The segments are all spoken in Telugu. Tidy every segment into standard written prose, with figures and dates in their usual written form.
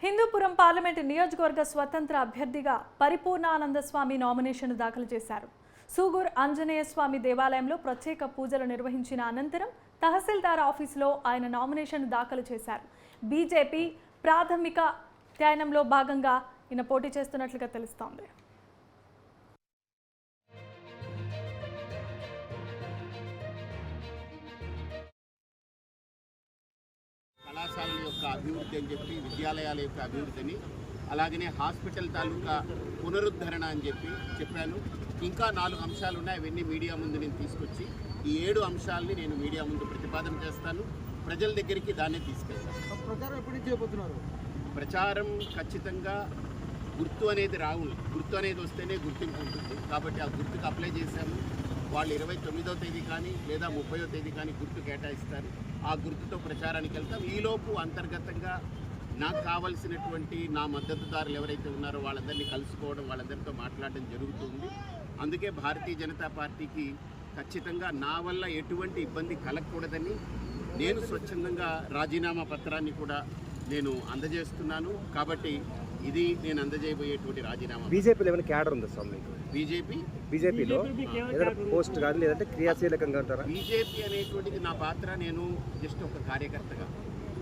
హిందూపురం పార్లమెంటు నియోజకవర్గ స్వతంత్ర అభ్యర్థిగా పరిపూర్ణానంద స్వామి నామినేషన్ దాఖలు చేశారు. సూగూర్ ఆంజనేయ స్వామి దేవాలయంలో ప్రత్యేక పూజలు నిర్వహించిన అనంతరం తహసీల్దార్ ఆఫీసులో ఆయన నామినేషన్ దాఖలు చేశారు. బీజేపీ ప్రాథమిక ధ్యానంలో భాగంగా ఈయన పోటీ చేస్తున్నట్లుగా తెలుస్తోంది. కళాశాలల యొక్క అభివృద్ధి అని చెప్పి, విద్యాలయాల యొక్క అభివృద్ధిని, అలాగనే హాస్పిటల్ తాలూకా పునరుద్ధరణ అని చెప్పాను. ఇంకా 4 అంశాలు ఉన్నాయి. అవన్నీ మీడియా ముందు నేను తీసుకొచ్చి ఈ 7 అంశాలని నేను మీడియా ముందు ప్రతిపాదన చేస్తాను. ప్రజల దగ్గరికి దాన్ని తీసుకెళ్తాను. ప్రచారం ఎప్పటి నుంచి చేయబోతున్నారు? ప్రచారం ఖచ్చితంగా గుర్తు అనేది గుర్తు అనేది వస్తేనే గుర్తింపు ఉంటుంది. కాబట్టి ఆ గుర్తుకు అప్లై చేశాము. వాళ్ళు 29వ తేదీ కానీ లేదా 30వ తేదీ కానీ గుర్తు కేటాయిస్తారు. ఆ గుర్తుతో ప్రచారానికి వెళ్తాం. ఈలోపు అంతర్గతంగా నాకు కావాల్సినటువంటి నా మద్దతుదారులు ఎవరైతే ఉన్నారో వాళ్ళందరినీ కలుసుకోవడం, వాళ్ళందరితో మాట్లాడడం జరుగుతుంది. అందుకే భారతీయ జనతా పార్టీకి ఖచ్చితంగా నా వల్ల ఎటువంటి ఇబ్బంది కలగకూడదని నేను స్వచ్ఛందంగా రాజీనామా పత్రాన్ని కూడా నేను అందజేస్తున్నాను. కాబట్టి ఇది నేను అందజేయబోయేటువంటి రాజీనామా. బీజేపీలో ఏమైనా క్యాడర్ ఉందా స్వామి? బీజేపీలో పోస్ట్ కానీ లేదంటే క్రియాశీలకంగా ఉంటారా? బీజేపీ అనేటువంటిది నా పాత్ర. నేను జస్ట్ ఒక కార్యకర్తగా,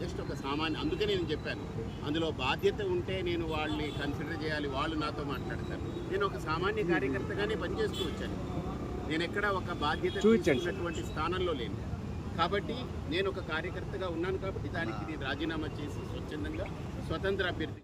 జస్ట్ ఒక సామాన్య. అందుకే నేను చెప్పాను, అందులో బాధ్యత ఉంటే నేను వాళ్ళని కన్సిడర్ చేయాలి, వాళ్ళు నాతో మాట్లాడతారు. నేను ఒక సామాన్య కార్యకర్తగానే పనిచేస్తూ వచ్చాను. నేను ఎక్కడ ఒక బాధ్యత చూపించినటువంటి స్థానంలో లేను. కాబట్టి నేను ఒక కార్యకర్తగా ఉన్నాను. కాబట్టి దానికి నేను రాజీనామా చేసి స్వచ్ఛందంగా స్వతంత్ర అభ్యర్థి